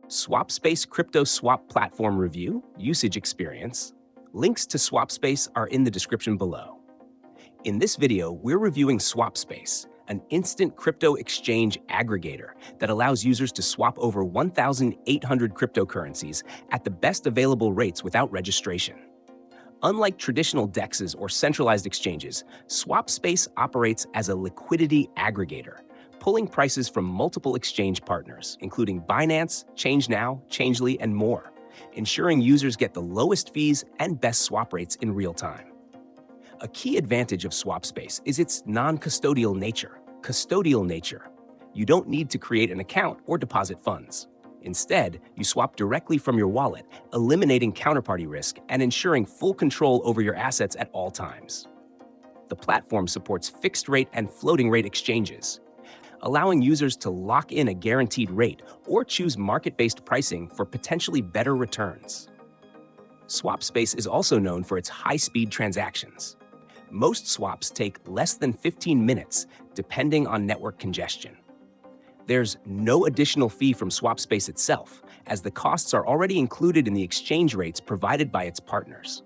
SwapSpace Crypto Swap Platform Review, Usage Experience. Links to SwapSpace are in the description below. In this video, we're reviewing SwapSpace, an instant crypto exchange aggregator that allows users to swap over 1,800 cryptocurrencies at the best available rates without registration. Unlike traditional DEXs or centralized exchanges, SwapSpace operates as a liquidity aggregator, pulling prices from multiple exchange partners, including Binance, ChangeNow, Changely, and more, ensuring users get the lowest fees and best swap rates in real time. A key advantage of SwapSpace is its non-custodial nature. You don't need to create an account or deposit funds. Instead, you swap directly from your wallet, eliminating counterparty risk and ensuring full control over your assets at all times. The platform supports fixed-rate and floating-rate exchanges, allowing users to lock in a guaranteed rate or choose market-based pricing for potentially better returns. SwapSpace is also known for its high-speed transactions. Most swaps take less than 15 minutes, depending on network congestion. There's no additional fee from SwapSpace itself, as the costs are already included in the exchange rates provided by its partners.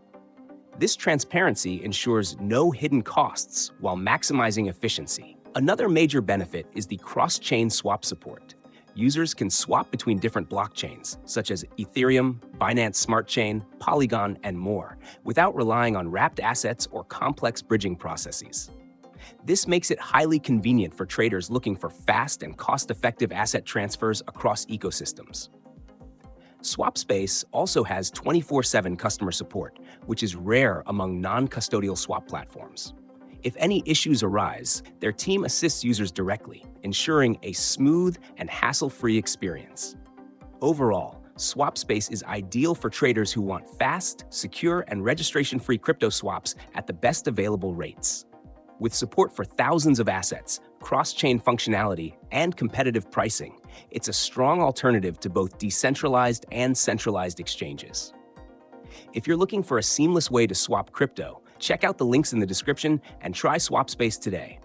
This transparency ensures no hidden costs while maximizing efficiency. Another major benefit is the cross-chain swap support. Users can swap between different blockchains, such as Ethereum, Binance Smart Chain, Polygon, and more, without relying on wrapped assets or complex bridging processes. This makes it highly convenient for traders looking for fast and cost-effective asset transfers across ecosystems. SwapSpace also has 24/7 customer support, which is rare among non-custodial swap platforms. If any issues arise, their team assists users directly, ensuring a smooth and hassle-free experience. Overall, SwapSpace is ideal for traders who want fast, secure, and registration-free crypto swaps at the best available rates. With support for thousands of assets, cross-chain functionality, and competitive pricing, it's a strong alternative to both decentralized and centralized exchanges. If you're looking for a seamless way to swap crypto, check out the links in the description and try SwapSpace today.